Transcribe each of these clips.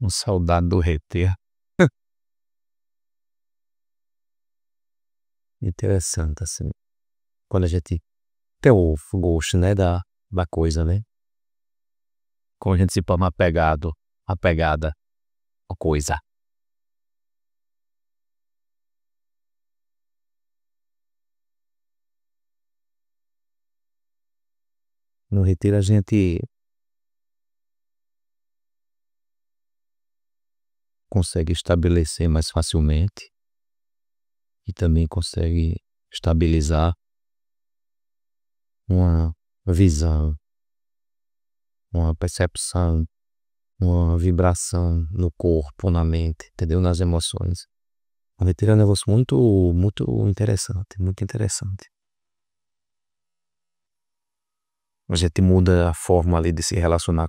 Um saudade do reter. Interessante, assim. Quando a gente tem o gosto, né, da coisa, né? Quando a gente se torna apegada à coisa. No retiro a gente consegue estabelecer mais facilmente e também consegue estabilizar uma visão, uma percepção, uma vibração no corpo, na mente, entendeu? Nas emoções. O retiro é um negócio muito interessante, muito interessante. A gente muda a forma ali de se relacionar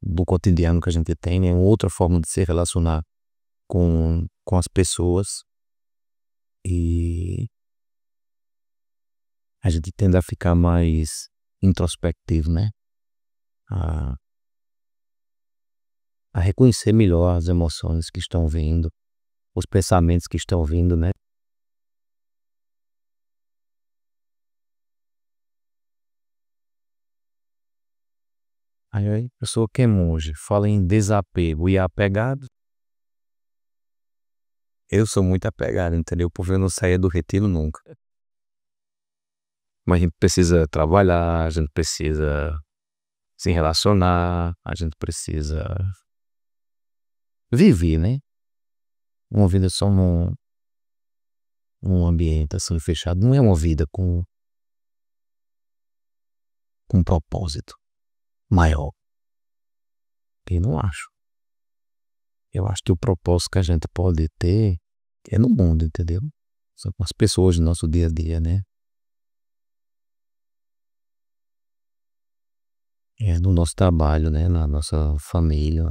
do cotidiano que a gente tem, né? Outra forma de se relacionar com as pessoas e a gente tende a ficar mais introspectivo, né? A, a reconhecer melhor as emoções que estão vindo, os pensamentos que estão vindo, né? Aí a pessoa que é monge fala em desapego e apegado. Eu sou muito apegado, entendeu? Porque eu não saía do retiro nunca. Mas a gente precisa trabalhar, a gente precisa se relacionar, a gente precisa viver, né? Uma vida só num ambiente assim fechado não é uma vida com um propósito maior. Eu não acho. Eu acho que o propósito que a gente pode ter é no mundo, entendeu? São com as pessoas do nosso dia a dia, né? É no nosso trabalho, né? Na nossa família.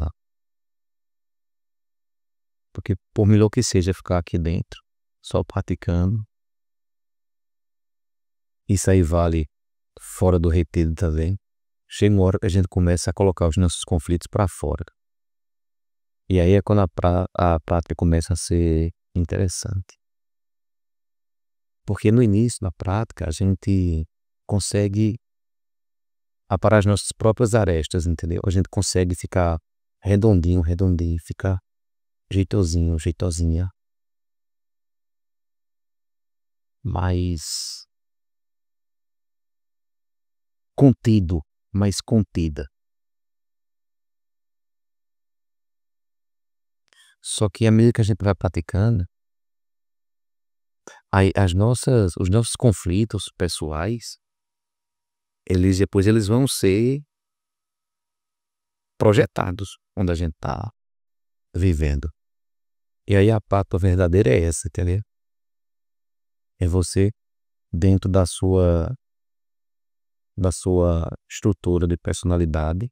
Porque por melhor que seja ficar aqui dentro, só praticando, isso aí vale fora do retiro também. Chega uma hora que a gente começa a colocar os nossos conflitos para fora. E aí é quando a prática começa a ser interessante. Porque no início da prática a gente consegue aparar as nossas próprias arestas, entendeu? A gente consegue ficar redondinho, ficar jeitosinho, jeitosinha, mais contido, mais contida. Só que à medida que a gente vai praticando, aí os nossos conflitos pessoais, eles vão ser projetados onde a gente está vivendo. E aí a prática verdadeira é essa, entendeu? É você dentro da sua estrutura de personalidade,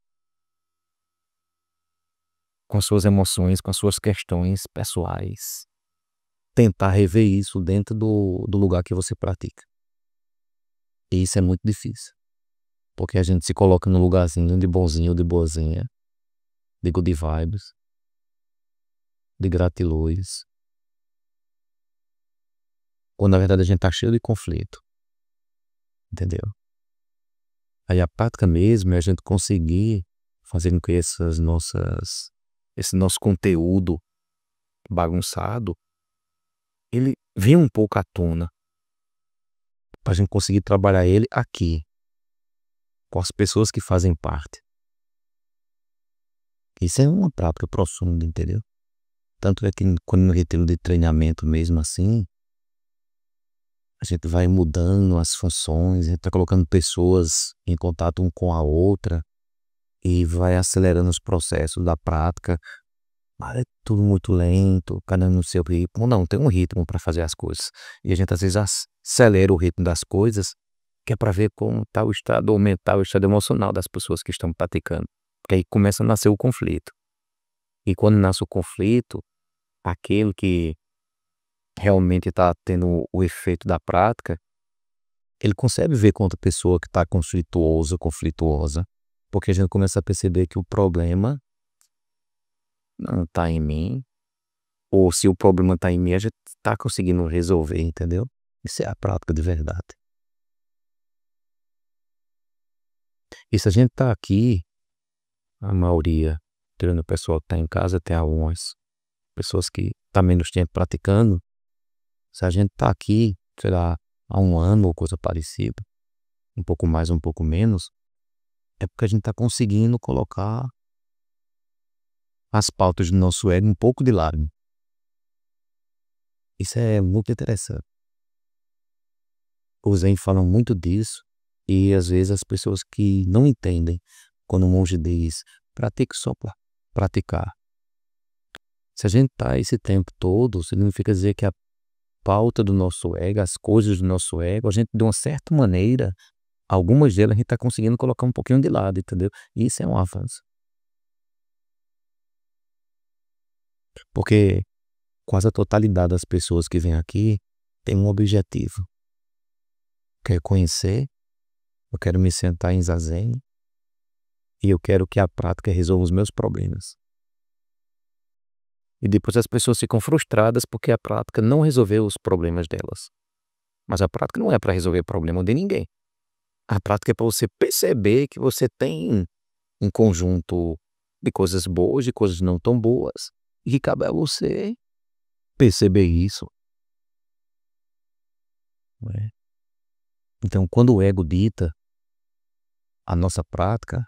com as suas emoções, com as suas questões pessoais, tentar rever isso dentro do lugar que você pratica. E isso é muito difícil, porque a gente se coloca num lugarzinho de bonzinho, de boazinha, de good vibes, de gratiluz, quando na verdade a gente tá cheio de conflito, entendeu? Aí a prática mesmo é a gente conseguir fazer com que esse nosso conteúdo bagunçado, ele venha um pouco à tona, pra gente conseguir trabalhar ele aqui, com as pessoas que fazem parte. Isso é uma prática profunda, entendeu? Tanto é que quando no retiro de treinamento mesmo assim, a gente vai mudando as funções, a gente tá colocando pessoas em contato um com a outra e vai acelerando os processos da prática. Mas é tudo muito lento, cada um no seu ritmo. Não, tem um ritmo para fazer as coisas. E a gente às vezes acelera o ritmo das coisas, que é para ver como está o estado mental, o estado emocional das pessoas que estão praticando. Porque aí começa a nascer o conflito. E quando nasce o conflito, aquele que realmente está tendo o efeito da prática, ele consegue ver com outra pessoa que está conflituosa, porque a gente começa a perceber que o problema não tá em mim, ou se o problema tá em mim, a gente tá conseguindo resolver, entendeu? Isso é a prática de verdade. E se a gente tá aqui, a maioria, tirando o pessoal que tá em casa, tem algumas pessoas que tá menos tempo praticando, se a gente tá aqui, sei lá, há um ano ou coisa parecida, um pouco mais, um pouco menos, é porque a gente tá conseguindo colocar as pautas do nosso ego um pouco de lado. Isso é muito interessante. Os Zen falam muito disso e às vezes as pessoas que não entendem quando o monge diz pratique só para praticar. Se a gente está esse tempo todo, significa dizer que a pauta do nosso ego, as coisas do nosso ego, a gente de uma certa maneira, algumas delas a gente está conseguindo colocar um pouquinho de lado, entendeu? E isso é um avanço. Porque quase a totalidade das pessoas que vêm aqui tem um objetivo. Quer conhecer, eu quero me sentar em zazen e eu quero que a prática resolva os meus problemas. E depois as pessoas ficam frustradas porque a prática não resolveu os problemas delas. Mas a prática não é para resolver o problema de ninguém. A prática é para você perceber que você tem um conjunto de coisas boas e coisas não tão boas. E que cabe a você perceber isso. Né? Então, quando o ego dita a nossa prática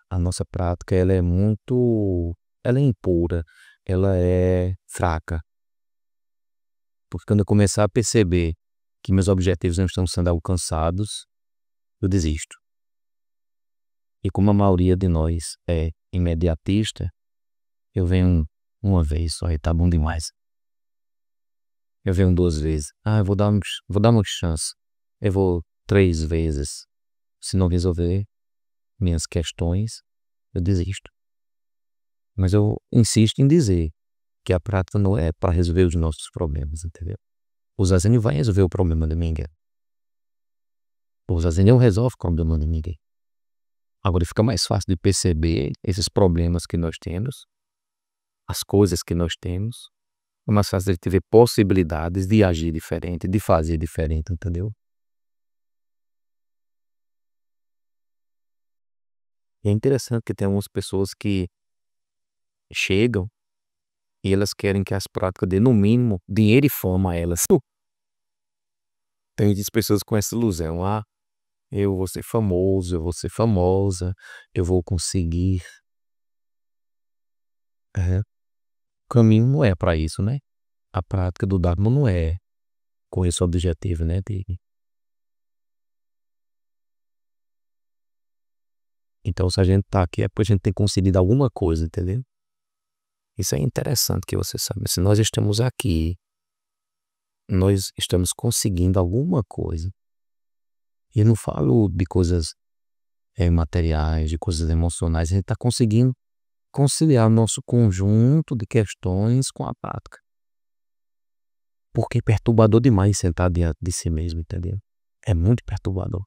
ela é muito, ela é impura, ela é fraca. Porque quando eu começar a perceber que meus objetivos não estão sendo alcançados, eu desisto. E como a maioria de nós é imediatista, eu venho uma vez só e tá bom demais. Eu venho 2 vezes. Eu vou dar uma chance. Eu vou 3 vezes. Se não resolver minhas questões, eu desisto. Mas eu insisto em dizer que a prática não é para resolver os nossos problemas, entendeu? O zazen não vai resolver o problema de ninguém. O zazen não resolve o problema de ninguém. Agora fica mais fácil de perceber esses problemas que nós temos, as coisas que nós temos, é mais fácil de ver possibilidades de agir diferente, de fazer diferente, entendeu? E é interessante que tem algumas pessoas que chegam e elas querem que as práticas dê no mínimo dinheiro e fama a elas. Tem muitas pessoas com essa ilusão, eu vou ser famoso, eu vou ser famosa, eu vou conseguir. O caminho não é para isso, né? A prática do Dharma não é com esse objetivo, né? Então, se a gente tá aqui é porque a gente tem conseguido alguma coisa, entendeu? Isso é interessante que você sabe. Se nós estamos aqui, nós estamos conseguindo alguma coisa. E eu não falo de coisas materiais, de coisas emocionais. A gente está conseguindo conciliar o nosso conjunto de questões com a prática. Porque é perturbador demais sentar diante de si mesmo, entendeu? É muito perturbador.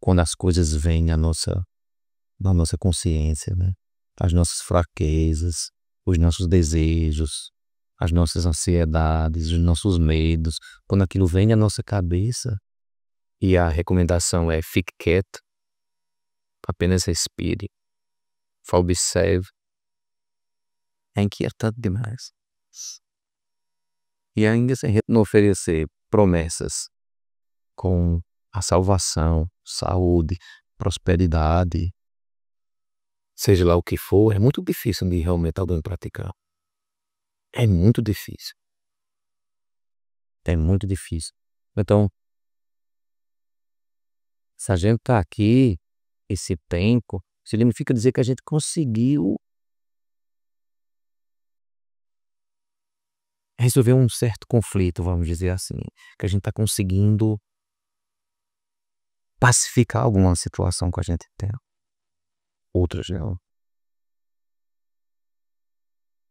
Quando as coisas vêm na nossa consciência, né? As nossas fraquezas, os nossos desejos, as nossas ansiedades, os nossos medos, quando aquilo vem à nossa cabeça e a recomendação é fique quieto, apenas respire, observe, é inquietante demais. E ainda se a gente não oferecer promessas com a salvação, saúde, prosperidade, seja lá o que for, é muito difícil de realmente alguém praticar. É muito difícil. É muito difícil. Então, se a gente está aqui esse tempo, significa dizer que a gente conseguiu resolver um certo conflito, vamos dizer assim. Que a gente está conseguindo pacificar alguma situação que a gente tem. Outras não.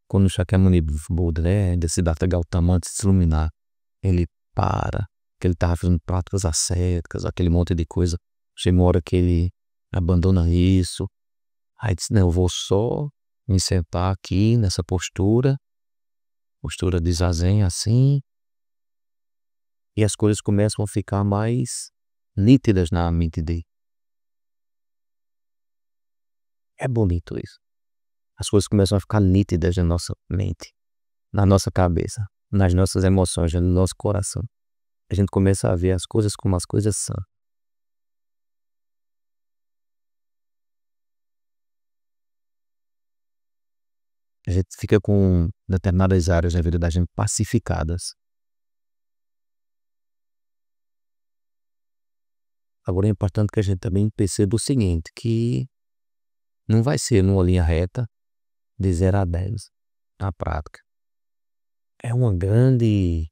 Quando o Shakyamuni Buda, né, de Siddhartha Gautama, antes de se iluminar, ele para, que ele estava fazendo práticas ascéticas, aquele monte de coisa. Chega uma hora que ele abandona isso. Aí diz, não, eu vou só em sentar aqui nessa postura de zazen assim, e as coisas começam a ficar mais nítidas na mente dele. É bonito isso. As coisas começam a ficar nítidas na nossa mente, na nossa cabeça, nas nossas emoções, no nosso coração. A gente começa a ver as coisas como as coisas são. A gente fica com determinadas áreas da vida da gente pacificadas. Agora é importante que a gente também perceba o seguinte, que não vai ser numa linha reta de 0 a 10 na prática. É uma grande,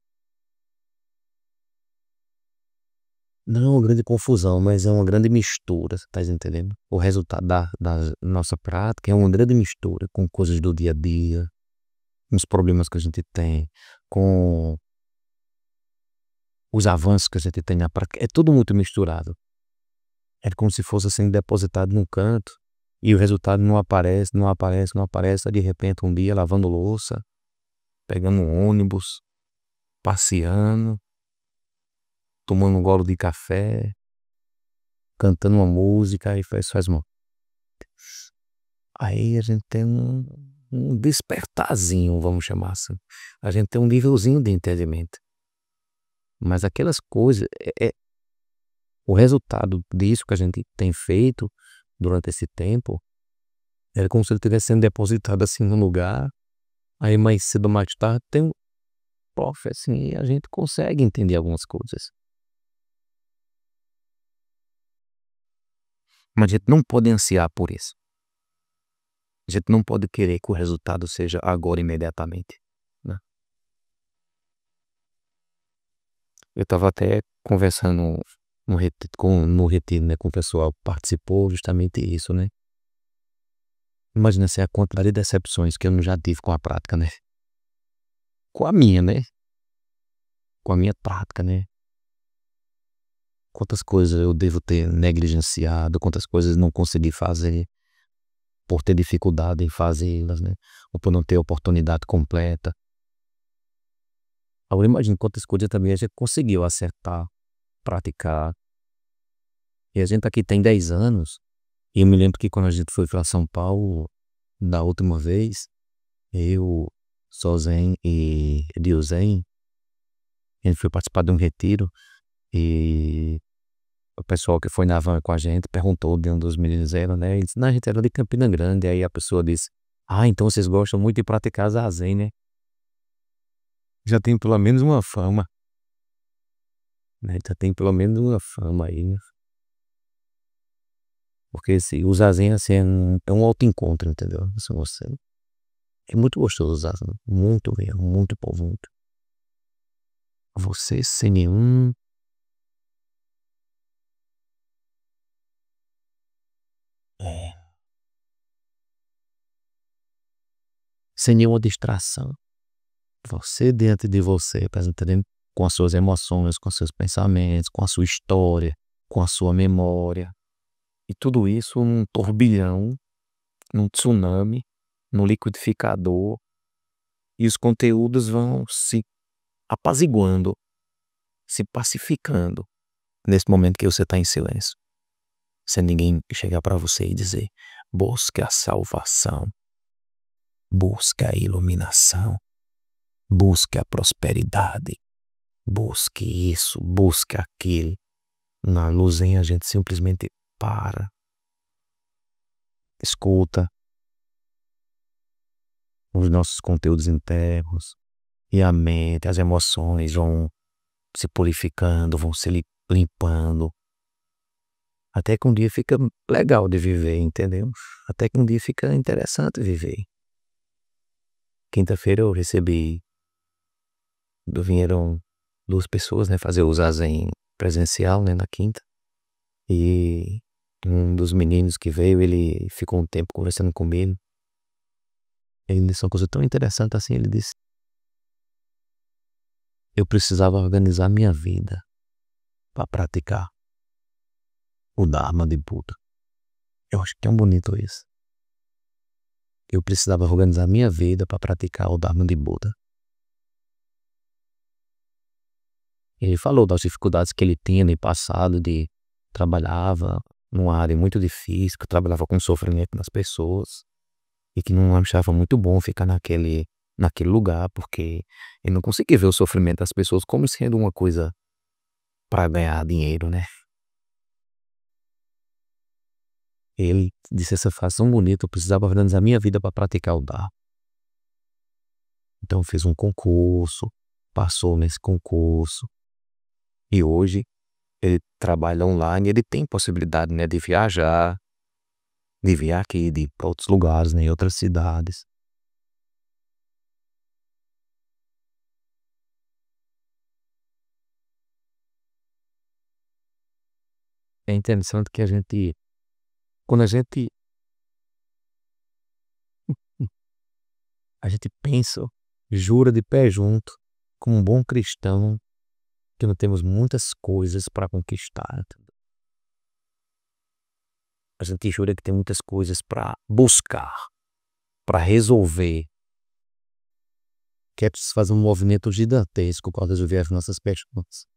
não é uma grande confusão, mas é uma grande mistura, tá entendendo? O resultado da nossa prática é uma grande mistura com coisas do dia a dia, com os problemas que a gente tem, com os avanços que a gente tem na prática. É tudo muito misturado. É como se fosse assim depositado num canto e o resultado não aparece, não aparece, não aparece. Aí, de repente, um dia lavando louça, pegando um ônibus, passeando, tomando um gole de café, cantando uma música e faz mal. Aí a gente tem um despertarzinho, vamos chamar assim. A gente tem um nívelzinho de entendimento. Mas aquelas coisas, o resultado disso que a gente tem feito durante esse tempo, é como se ele estivesse sendo depositado assim num lugar. Aí mais cedo ou mais tarde tem um prof, assim, e a gente consegue entender algumas coisas. Mas a gente não pode ansiar por isso. A gente não pode querer que o resultado seja agora, imediatamente, né? Eu estava até conversando no retiro, né, com o pessoal que participou, justamente isso, né? Imagina assim, a quantidade de decepções que eu já tive com a prática, né? Com a minha, né? Com a minha prática, né? Quantas coisas eu devo ter negligenciado, quantas coisas não consegui fazer por ter dificuldade em fazê-las, né? Ou por não ter oportunidade completa. Agora imagina quantas coisas também a gente conseguiu acertar, praticar. E a gente aqui tem 10 anos. E eu me lembro que quando a gente foi para São Paulo, da última vez, eu, Sozen e Diozen, a gente foi participar de um retiro e o pessoal que foi na van com a gente perguntou de um dos meninos era, né? E disse, não, a gente era de Campina Grande. Aí a pessoa disse, ah, então vocês gostam muito de praticar zazen, né? Já tem pelo menos uma fama, né? Já tem pelo menos uma fama aí, né? Porque o zazen, assim, é um autoencontro, entendeu? Assim, é muito gostoso o zazen, muito mesmo, muito bom, muito. Você sem nenhum, é, sem nenhuma distração. Você dentro de você, tá entendendo? Com as suas emoções, com os seus pensamentos, com a sua história, com a sua memória. E tudo isso num turbilhão, num tsunami, num liquidificador. E os conteúdos vão se apaziguando, se pacificando nesse momento que você está em silêncio. Sem ninguém chegar para você e dizer: busque a salvação, busque a iluminação, busque a prosperidade, busque isso, busque aquilo. Na luzinha a gente simplesmente para, escuta os nossos conteúdos internos e a mente, as emoções vão se purificando, vão se limpando. Até que um dia fica legal de viver, entendeu? Até que um dia fica interessante viver. Quinta-feira eu recebi, vieram 2 pessoas, né, fazer o zazen presencial, né, na quinta. E um dos meninos que veio, ele ficou um tempo conversando comigo. Ele disse uma coisa tão interessante assim, ele disse: eu precisava organizar minha vida para praticar o Dharma de Buda. Eu acho que é tão bonito isso. eu precisava organizar minha vida para praticar o Dharma de Buda. Ele falou das dificuldades que ele tinha no passado, de trabalhava numa área muito difícil, que trabalhava com sofrimento das pessoas, e que não achava muito bom ficar naquele lugar, porque ele não conseguia ver o sofrimento das pessoas como sendo uma coisa para ganhar dinheiro, né? Ele disse essa frase tão bonita: eu precisava organizar minha vida para praticar o Dharma. Então fez um concurso, passou nesse concurso, e hoje ele trabalha online, ele tem possibilidade, né, de viajar, de vir aqui, de ir para outros lugares, né, em outras cidades. É interessante que quando a gente pensa, jura de pé junto, como um bom cristão, que não temos muitas coisas para conquistar. A gente jura que tem muitas coisas para buscar, para resolver, que é preciso fazer um movimento gigantesco para resolver as nossas questões.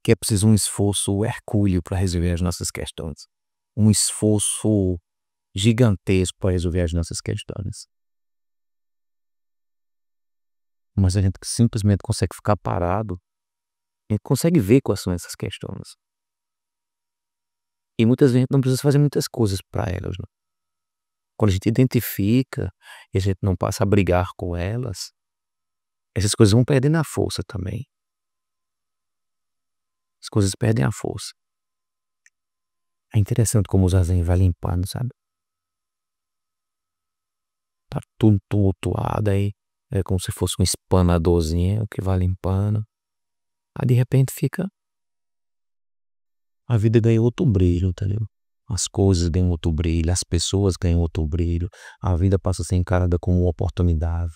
Que é preciso um esforço hercúleo para resolver as nossas questões. Um esforço gigantesco para resolver as nossas questões. Mas a gente simplesmente consegue ficar parado e consegue ver quais são essas questões. E muitas vezes a gente não precisa fazer muitas coisas para elas, né? Quando a gente identifica e a gente não passa a brigar com elas, essas coisas vão perdendo a força também. As coisas perdem a força. É interessante como o zazen vai limpando, sabe? Tá tudo tumultuado aí. É como se fosse um espanadorzinho que vai limpando. Aí de repente a vida ganha outro brilho, entendeu? As coisas ganham outro brilho, as pessoas ganham outro brilho. A vida passa a ser encarada como uma oportunidade.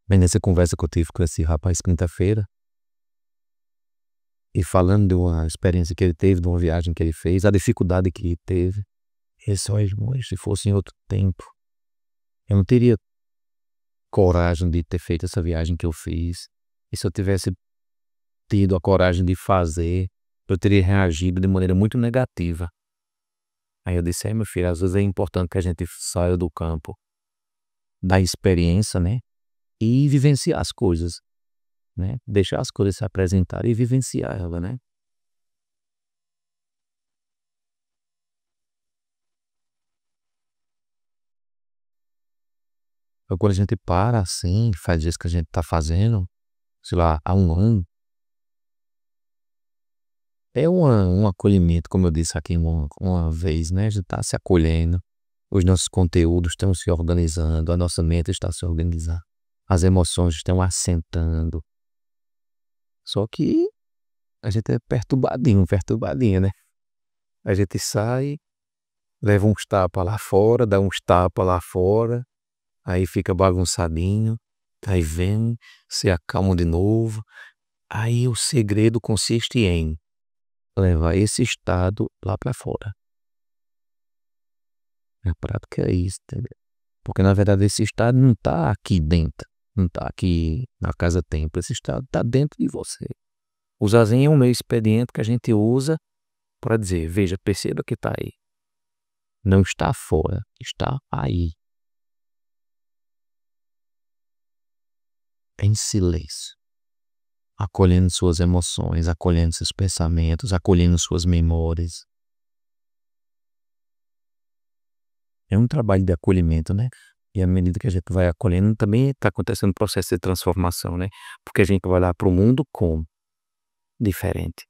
Bem, nessa conversa que eu tive com esse rapaz quinta-feira, e falando de uma experiência que ele teve, de uma viagem que ele fez, a dificuldade que ele teve, ele só, se fosse em outro tempo, eu não teria coragem de ter feito essa viagem que eu fiz. E se eu tivesse tido a coragem de fazer, eu teria reagido de maneira muito negativa. Aí eu disse: meu filho, às vezes é importante que a gente saia do campo da experiência, né? E vivenciar as coisas, né? Deixar as coisas se apresentarem e vivenciar ela, né? Então, quando a gente para assim, faz isso que a gente tá fazendo, sei lá, há um ano, é um acolhimento, como eu disse aqui uma vez, né? A gente tá se acolhendo, os nossos conteúdos estão se organizando, a nossa mente está se organizando, as emoções estão assentando. Só que a gente é perturbadinho, né? A gente sai, leva uns tapas lá fora, dá uns tapas lá fora, aí fica bagunçadinho, aí vem, se acalma de novo. Aí o segredo consiste em levar esse estado lá para fora. A prática é isso, entendeu? Porque na verdade esse estado não está aqui dentro, não está aqui na casa templo, esse estado está dentro de você. O zazen é um meio expediente que a gente usa para dizer: veja, perceba que está aí. Não está fora, está aí. Em silêncio. Acolhendo suas emoções, acolhendo seus pensamentos, acolhendo suas memórias. É um trabalho de acolhimento, né? E à medida que a gente vai acolhendo, também está acontecendo um processo de transformação, né? Porque a gente vai lá para o mundo como? Diferente.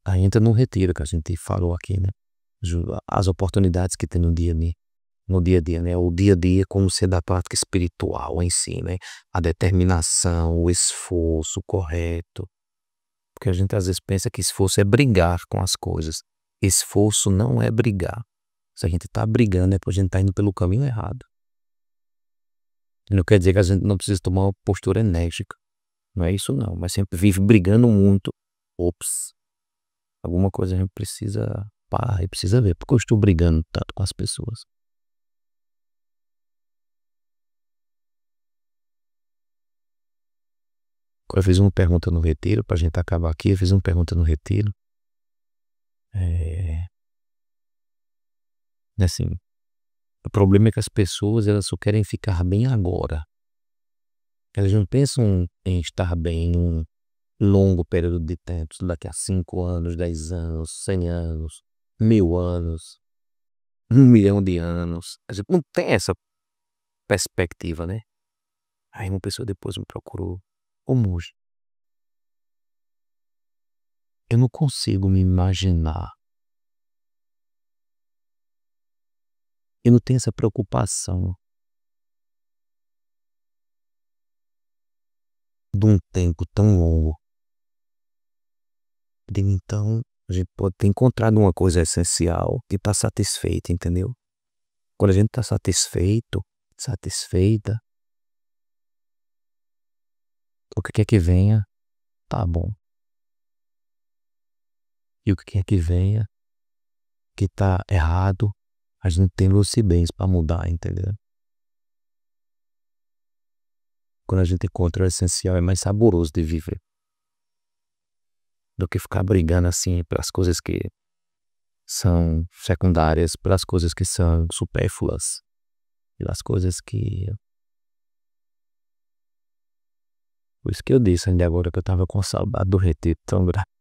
Aí entra no retiro que a gente falou aqui, né? As oportunidades que tem no dia a dia, né? O dia a dia como ser da prática espiritual em si, né? A determinação, o esforço correto. Porque a gente às vezes pensa que esforço é brigar com as coisas. Esforço não é brigar. Se a gente está brigando é porque a gente está indo pelo caminho errado. E não quer dizer que a gente não precisa tomar uma postura enérgica. Não é isso não, mas sempre vive brigando muito. Ops, alguma coisa a gente precisa parar e precisa ver porque eu estou brigando tanto com as pessoas. Eu fiz uma pergunta no retiro, pra gente acabar aqui, eu fiz uma pergunta no retiro. É, assim, o problema é que as pessoas, elas só querem ficar bem agora. Elas não pensam em estar bem num longo período de tempo, daqui a 5 anos, 10 anos, 100 anos, 1000 anos, 1 milhão de anos. A gente não tem essa perspectiva, né? Aí uma pessoa depois me procurou. Ô Moji, eu não consigo me imaginar. Eu não tenho essa preocupação de um tempo tão longo. Então, a gente pode ter encontrado uma coisa essencial que está satisfeita, entendeu? Quando a gente está satisfeito, satisfeita, o que quer que venha, tá bom. E o que quer que venha, que tá errado, a gente tem lucidez para mudar, entendeu? Quando a gente encontra o essencial, é mais saboroso de viver do que ficar brigando assim pelas coisas que são secundárias, pelas coisas que são supérfluas, pelas coisas que. Por isso que eu disse ainda agora que eu tava com saudade do retiro tão grande.